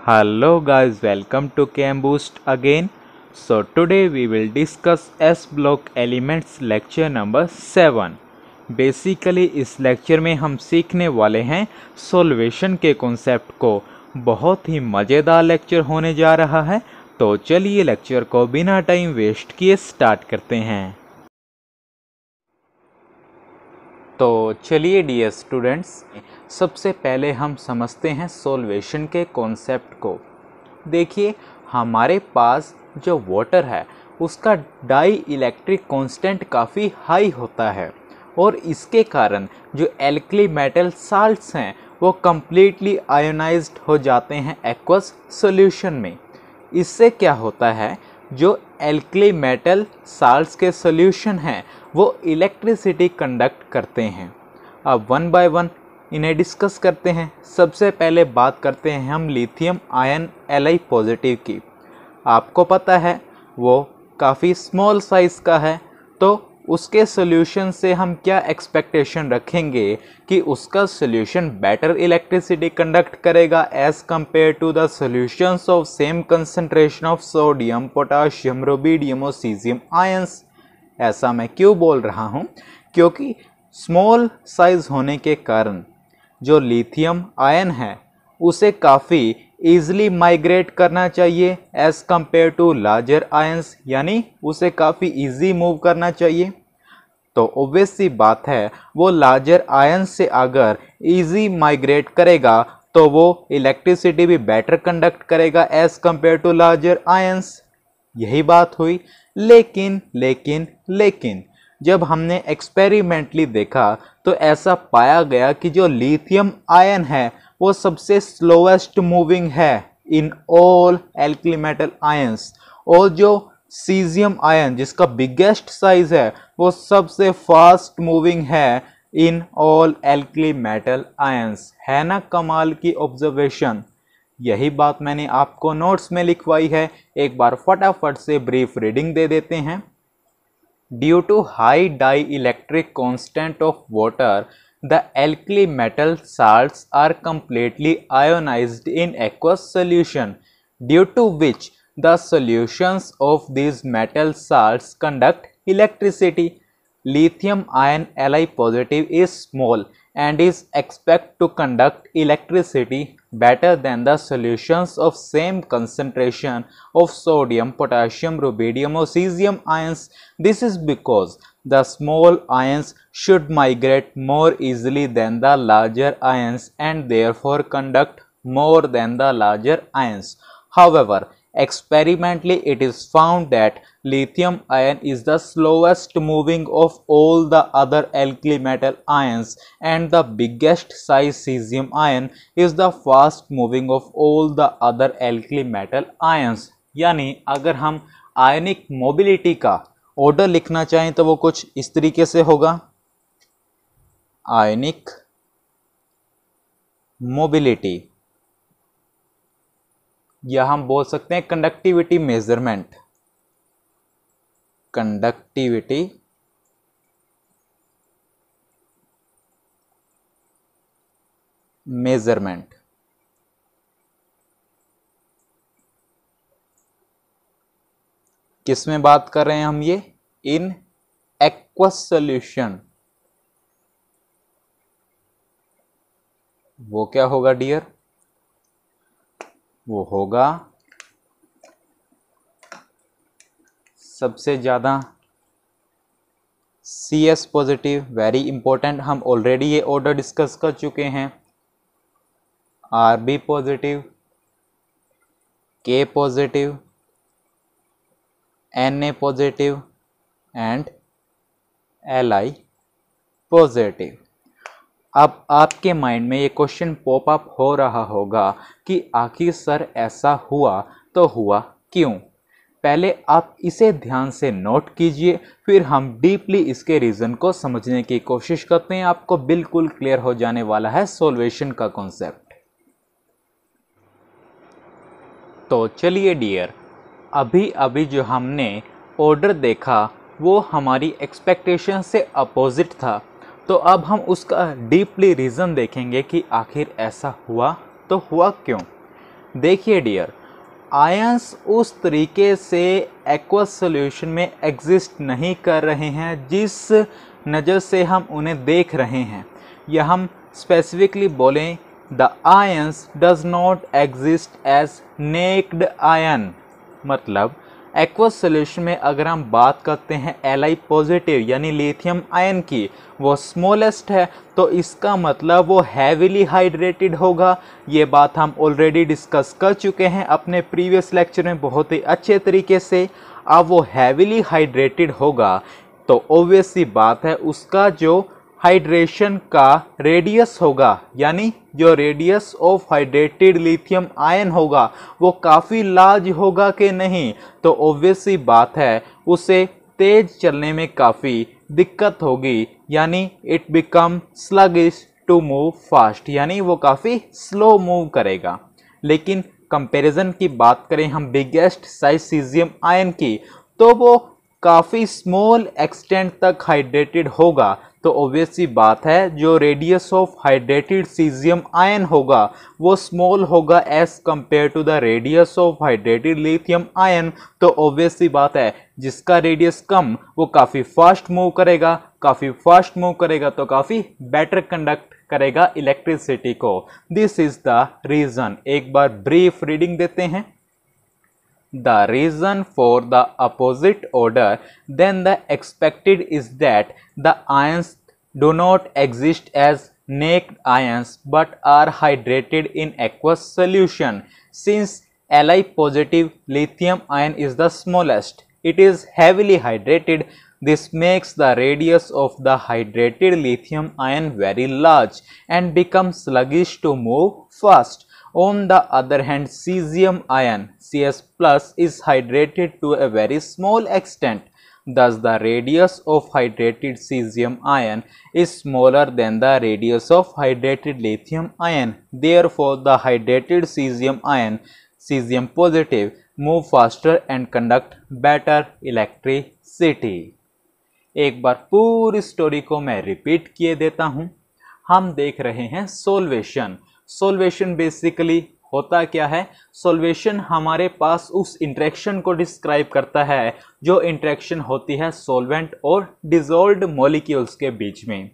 Hello guys, welcome to CamBoost again. So today we will discuss S block elements lecture number 7. Basically इस lecture में हम सीखने वाले हैं सॉल्वेशन के कॉन्सेप्ट को। बहुत ही मज़ेदार लेक्चर होने जा रहा है, तो चलिए लेक्चर को बिना टाइम वेस्ट किए स्टार्ट करते हैं। तो चलिए डियर स्टूडेंट्स, सबसे पहले हम समझते हैं सॉल्वेशन के कॉन्सेप्ट को। देखिए, हमारे पास जो वाटर है उसका डाई इलेक्ट्रिक कांस्टेंट काफ़ी हाई होता है और इसके कारण जो एल्कली मेटल साल्ट्स हैं वो कम्प्लीटली आयोनाइज्ड हो जाते हैं एक्वस सॉल्यूशन में। इससे क्या होता है, जो एल्कली मेटल साल्ट्स के सॉल्यूशन हैं वो इलेक्ट्रिसिटी कंडक्ट करते हैं। अब वन बाय वन इन्हें डिस्कस करते हैं। सबसे पहले बात करते हैं हम लिथियम आयन Li पॉजिटिव की। आपको पता है वो काफ़ी स्मॉल साइज़ का है, तो उसके सॉल्यूशन से हम क्या एक्सपेक्टेशन रखेंगे कि उसका सॉल्यूशन बेटर इलेक्ट्रिसिटी कंडक्ट करेगा as compare to the solutions of same concentration of sodium, potassium, rubidium और सीजियम आयंस। ऐसा मैं क्यों बोल रहा हूँ, क्योंकि स्मॉल साइज होने के कारण जो लिथियम आयन है उसे काफ़ी ईज़िली माइग्रेट करना चाहिए as compare to larger ions, यानी उसे काफ़ी इजी मूव करना चाहिए। तो ऑब्वियस सी बात है, वो लार्जर आयंस से अगर इजी माइग्रेट करेगा तो वो इलेक्ट्रिसिटी भी बेटर कंडक्ट करेगा as compare to larger ions. यही बात हुई। लेकिन जब हमने एक्सपेरिमेंटली देखा तो ऐसा पाया गया कि जो लिथियम आयन है वो सबसे स्लोएस्ट मूविंग है in all alkali metal ions, और जो सीजियम आयन जिसका बिगेस्ट साइज है वो सबसे फास्ट मूविंग है in all alkali metal ions. है ना कमाल की ऑब्जर्वेशन। यही बात मैंने आपको नोट्स में लिखवाई है, एक बार फटाफट से ब्रीफ रीडिंग दे देते हैं। Due to high dielectric constant of water, the alkali metal salts are completely ionized in aqueous solution, due to which the solutions of these metal salts conduct electricity. Lithium ion Li positive is small and is expected to conduct electricity better than the solutions of same concentration of sodium, potassium, rubidium or cesium ions. This is because the small ions should migrate more easily than the larger ions and therefore conduct more than the larger ions. However, experimentally it is found that lithium ion is the slowest moving of all the other alkali metal ions and the biggest size cesium ion is the fast moving of all the other alkali metal ions। यानी अगर हम आयनिक mobility का order लिखना चाहें तो वो कुछ इस तरीके से होगा। आयनिक मोबिलिटी, या हम बोल सकते हैं कंडक्टिविटी मेजरमेंट। Conductivity measurement. किस में बात कर रहे हैं हम ये? In aqueous solution. वो क्या होगा डियर? वो होगा सबसे ज़्यादा CS पॉजिटिव, वेरी इंपॉर्टेंट, हम ऑलरेडी ये ऑर्डर डिस्कस कर चुके हैं। RB positive, K positive, Na positive and Li positive. अब आपके माइंड में ये क्वेश्चन पॉप अप हो रहा होगा कि आखिर सर ऐसा हुआ तो हुआ क्यों? पहले आप इसे ध्यान से नोट कीजिए, फिर हम डीपली इसके रीज़न को समझने की कोशिश करते हैं। आपको बिल्कुल क्लियर हो जाने वाला है सॉल्वेशन का कॉन्सेप्ट। तो चलिए डियर, अभी जो हमने ऑर्डर देखा वो हमारी एक्सपेक्टेशन से अपोजिट था, तो अब हम उसका डीपली रीज़न देखेंगे कि आखिर ऐसा हुआ तो हुआ क्यों। देखिए डियर, आयंस उस तरीके से एक्वस सॉल्यूशन में एग्जिस्ट नहीं कर रहे हैं जिस नज़र से हम उन्हें देख रहे हैं, या हम स्पेसिफिकली बोलें the ions does not exist as naked ion. मतलब एक्वस सॉल्यूशन में अगर हम बात करते हैं Li पॉजिटिव यानी लिथियम आयन की, वो स्मॉलेस्ट है, तो इसका मतलब वो हैवीली हाइड्रेटेड होगा। ये बात हम ऑलरेडी डिस्कस कर चुके हैं अपने प्रीवियस लेक्चर में बहुत ही अच्छे तरीके से। अब वो हैवीली हाइड्रेटेड होगा तो ऑब्वियस सी बात है उसका जो हाइड्रेशन का रेडियस होगा, यानी जो radius of hydrated lithium ion होगा वो काफ़ी लार्ज होगा कि नहीं, तो ऑब्वियस सी बात है उसे तेज चलने में काफ़ी दिक्कत होगी, यानी it become sluggish to move fast, यानी वो काफ़ी स्लो मूव करेगा। लेकिन कंपैरिजन की बात करें हम बिगेस्ट साइज सीजियम आयन की, तो वो काफ़ी स्मॉल एक्सटेंट तक हाइड्रेटेड होगा, तो ऑब्वियस सी बात है जो radius of hydrated caesium ion होगा वो स्मॉल होगा as compare to the radius of hydrated lithium ion. तो ऑब्वियस सी बात है जिसका रेडियस कम वो काफ़ी फास्ट मूव करेगा, काफ़ी फास्ट मूव करेगा तो काफ़ी बेटर कंडक्ट करेगा इलेक्ट्रिसिटी को। This is the reason. एक बार ब्रीफ रीडिंग देते हैं। The reason for the opposite order than the expected is that the ions do not exist as naked ions but are hydrated in aqueous solution. Since Li positive lithium ion is the smallest, it is heavily hydrated. This makes the radius of the hydrated lithium ion very large and becomes sluggish to move fast. On the other hand, cesium ion Cs plus is hydrated to a very small extent. Thus, the radius of hydrated cesium ion is smaller than the radius of hydrated lithium ion. Therefore, the hydrated cesium ion, cesium positive, move faster and conduct better electricity. एक बार पूरी story को मैं repeat किए देता हूँ। हम देख रहे हैं सोल्वेशन। सोल्वेशन बेसिकली होता क्या है? सोल्वेशन हमारे पास उस इंटरेक्शन को डिस्क्राइब करता है जो इंटरेक्शन होती है सॉल्वेंट और डिसॉल्व्ड मॉलिक्यूल्स के बीच में।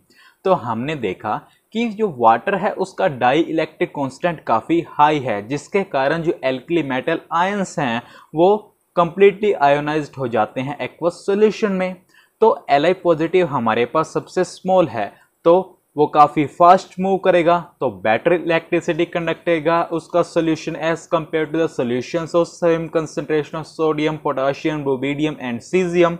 तो हमने देखा कि जो वाटर है उसका डाई इलेक्ट्रिक कॉन्स्टेंट काफ़ी हाई है, जिसके कारण जो एल्कली मेटल आयंस हैं वो कंप्लीटली आयोनाइज्ड हो जाते हैं एक्वस सॉल्यूशन में। तो Li पॉजिटिव हमारे पास सबसे स्मॉल है, तो वो काफ़ी फास्ट मूव करेगा, तो बेटर इलेक्ट्रिसिटी कंडक्ट करेगा उसका solution as compare to the solutions of same concentration of sodium, potassium, rubidium and caesium.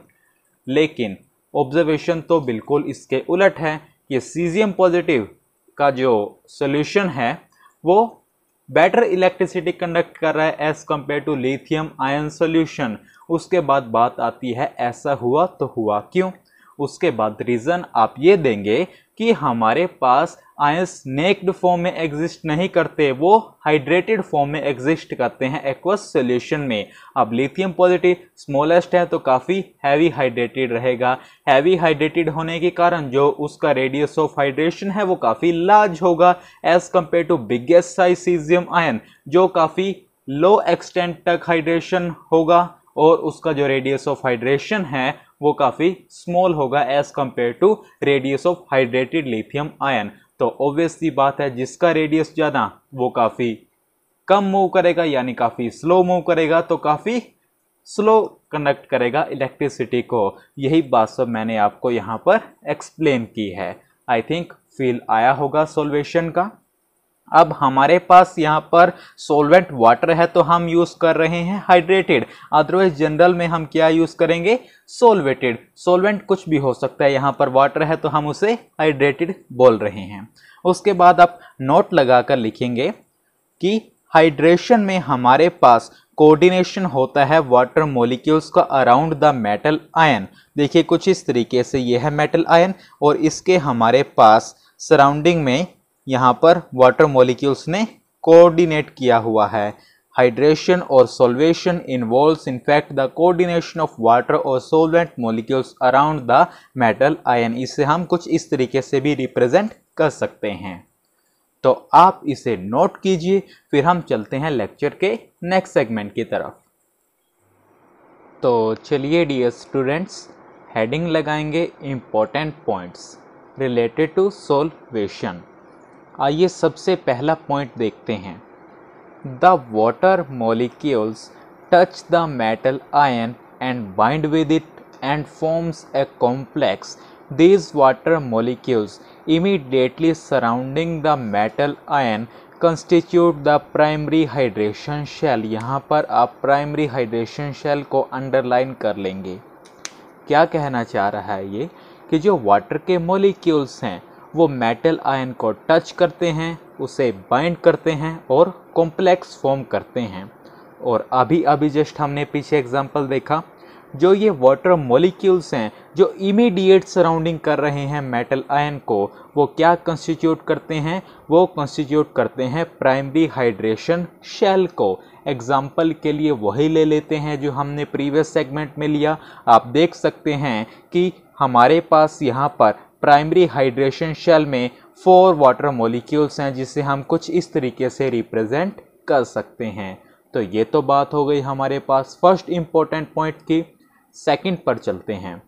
लेकिन ऑब्जर्वेशन तो बिल्कुल इसके उलट है कि सीजियम पॉजिटिव का जो सोल्यूशन है वो बेटर इलेक्ट्रिसिटी कंडक्ट कर रहा है as compare to lithium ion solution. उसके बाद बात आती है ऐसा हुआ तो हुआ क्यों? उसके बाद रीज़न आप ये देंगे कि हमारे पास आयंस नेक्ड फॉर्म में एग्जिस्ट नहीं करते, वो हाइड्रेटेड फॉर्म में एग्जिस्ट करते हैं एक्वस सॉल्यूशन में। अब लिथियम पॉजिटिव स्मॉलेस्ट है तो काफ़ी हैवी हाइड्रेटेड रहेगा। हैवी हाइड्रेटेड होने के कारण जो उसका रेडियस ऑफ हाइड्रेशन है वो काफ़ी लार्ज होगा as compare to biggest size caesium ion जो काफ़ी लो एक्सटेंट तक हाइड्रेशन होगा, और उसका जो रेडियस ऑफ हाइड्रेशन है वो काफ़ी स्मॉल होगा as compare to radius of hydrated lithium ion. तो ऑब्वियस सी बात है जिसका रेडियस ज़्यादा वो काफ़ी कम मूव करेगा, यानी काफ़ी स्लो मूव करेगा, तो काफ़ी स्लो कंडक्ट करेगा इलेक्ट्रिसिटी को। यही बात सब मैंने आपको यहाँ पर एक्सप्लेन की है। आई थिंक फील आया होगा सॉल्वेशन का। अब हमारे पास यहाँ पर सॉल्वेंट वाटर है तो हम यूज़ कर रहे हैं हाइड्रेटेड, अदरवाइज जनरल में हम क्या यूज़ करेंगे? सॉल्वेटेड। सॉल्वेंट कुछ भी हो सकता है, यहाँ पर वाटर है तो हम उसे हाइड्रेटेड बोल रहे हैं। उसके बाद आप नोट लगाकर लिखेंगे कि हाइड्रेशन में हमारे पास कोऑर्डिनेशन होता है वाटर मॉलिक्यूल्स का अराउंड द मेटल आयन। देखिए कुछ इस तरीके से ये है मेटल आयन और इसके हमारे पास सराउंडिंग में यहाँ पर वाटर मॉलिक्यूल्स ने कोऑर्डिनेट किया हुआ है। हाइड्रेशन और solvation involves in fact the coordination of water और solvent molecules around the metal ion. इसे हम कुछ इस तरीके से भी रिप्रेजेंट कर सकते हैं। तो आप इसे नोट कीजिए, फिर हम चलते हैं लेक्चर के नेक्स्ट सेगमेंट की तरफ। तो चलिए डियर स्टूडेंट्स, हेडिंग लगाएंगे important points related to solvation. आइए सबसे पहला पॉइंट देखते हैं। The water molecules touch the metal ion and bind with it and forms a complex. These water molecules immediately surrounding the metal ion constitute the primary hydration shell. यहाँ पर आप primary hydration shell को underline कर लेंगे। क्या कहना चाह रहा है ये कि जो वाटर के मॉलिक्यूल्स हैं वो मेटल आयन को टच करते हैं, उसे बाइंड करते हैं और कॉम्प्लेक्स फॉर्म करते हैं। और अभी जस्ट हमने पीछे एग्जांपल देखा, जो ये वाटर मॉलिक्यूल्स हैं जो इमीडिएट सराउंडिंग कर रहे हैं मेटल आयन को, वो क्या कंस्टिट्यूट करते हैं? वो कंस्टिट्यूट करते हैं प्राइमरी हाइड्रेशन शेल को। एग्जाम्पल के लिए वही ले लेते हैं जो हमने प्रीवियस सेगमेंट में लिया। आप देख सकते हैं कि हमारे पास यहाँ पर प्राइमरी हाइड्रेशन शेल में 4 वाटर मॉलिक्यूल्स हैं, जिसे हम कुछ इस तरीके से रिप्रेजेंट कर सकते हैं। तो ये तो बात हो गई हमारे पास फर्स्ट इंपॉर्टेंट पॉइंट की। सेकंड पर चलते हैं।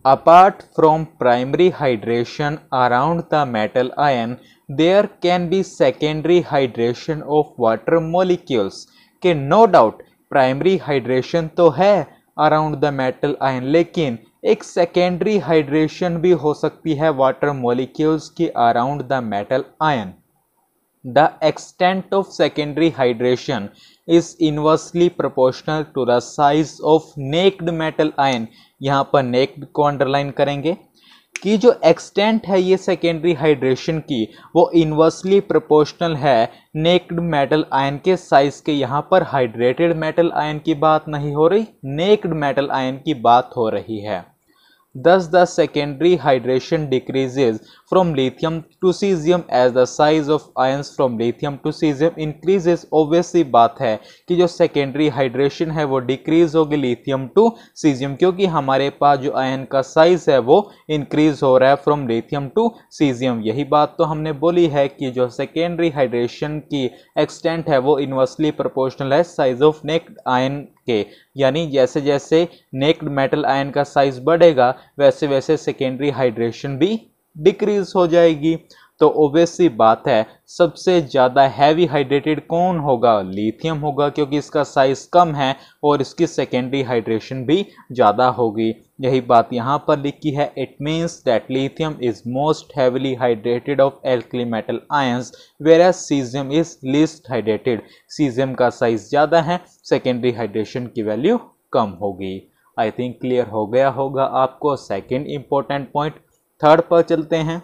Apart from primary hydration around the metal ion there can be secondary hydration of water molecules. के नो डाउट प्राइमरी हाइड्रेशन तो है अराउंड द मेटल आयन, लेकिन एक सेकेंडरी हाइड्रेशन भी हो सकती है वाटर मॉलिक्यूल्स की around the metal ion. The extent of secondary hydration is inversely proportional to the size of naked metal ion. यहाँ पर naked को अंडरलाइन करेंगे कि जो एक्सटेंट है ये सेकेंडरी हाइड्रेशन की वो इन्वर्सली प्रोपोर्शनल है नेक्ड मेटल आयन के साइज के। यहाँ पर हाइड्रेटेड मेटल आयन की बात नहीं हो रही, नेक्ड मेटल आयन की बात हो रही है। Thus the secondary hydration decreases from lithium to cesium as the size of ions from lithium to cesium increases। obviously बात है कि जो secondary hydration है वो decrease होगी lithium to cesium, क्योंकि हमारे पास जो आयन का size है वो increase हो रहा है from lithium to cesium। यही बात तो हमने बोली है कि जो secondary hydration की extent है वो inversely proportional है size of naked ion के, यानी जैसे जैसे नेक्ड मेटल आयन का साइज बढ़ेगा वैसे वैसे सेकेंडरी हाइड्रेशन भी डिक्रीज हो जाएगी। तो ऑब्वियसली बात है सबसे ज़्यादा हैवी हाइड्रेटेड कौन होगा? लिथियम होगा, क्योंकि इसका साइज कम है और इसकी सेकेंडरी हाइड्रेशन भी ज़्यादा होगी। यही बात यहाँ पर लिखी है। It means that lithium is most heavily hydrated of alkali metal ions where caesium is least hydrated. Caesium का साइज ज़्यादा है, सेकेंडरी हाइड्रेशन की वैल्यू कम होगी। आई थिंक क्लियर हो गया होगा आपको सेकेंड इंपॉर्टेंट पॉइंट। थर्ड पर चलते हैं।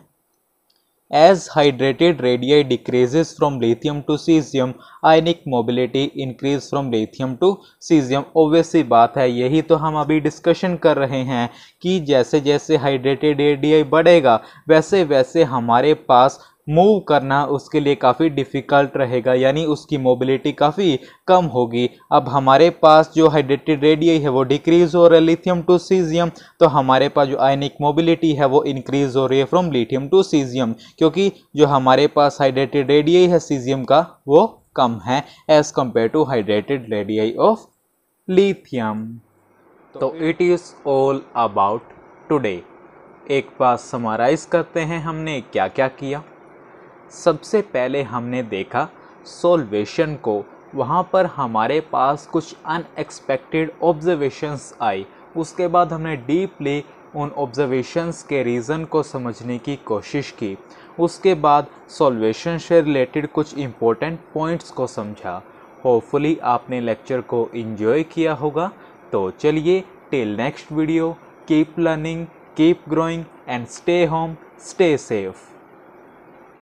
As hydrated radii decreases from lithium to cesium, ionic mobility increase from lithium to cesium। obviously बात है, यही तो हम अभी डिस्कशन कर रहे हैं कि जैसे जैसे हाइड्रेटेड रेडियाई बढ़ेगा वैसे वैसे हमारे पास मूव करना उसके लिए काफ़ी डिफ़िकल्ट रहेगा, यानी उसकी मोबिलिटी काफ़ी कम होगी। अब हमारे पास जो हाइड्रेटेड रेडियाई है वो डिक्रीज़ हो रहा है लिथियम टू सीजियम, तो हमारे पास जो आयनिक मोबिलिटी है वो इंक्रीज़ हो रही है फ्रॉम लिथियम टू सीजियम, क्योंकि जो हमारे पास हाइड्रेटेड रेडियाई है सीजियम का वो कम है as compare to hydrated radii of lithium. It is all ऑल अबाउट टुडे। एक बार समराइज़ करते हैं हमने क्या क्या किया। सबसे पहले हमने देखा सॉल्वेशन को, वहाँ पर हमारे पास कुछ अनएक्सपेक्टेड ऑब्जर्वेशंस आई। उसके बाद हमने डीपली उन ऑब्जर्वेशंस के रीज़न को समझने की कोशिश की। उसके बाद सॉल्वेशन से रिलेटेड कुछ इम्पोर्टेंट पॉइंट्स को समझा। होपफुली आपने लेक्चर को एंजॉय किया होगा। तो चलिए till next video, keep learning, keep growing and stay home, stay safe.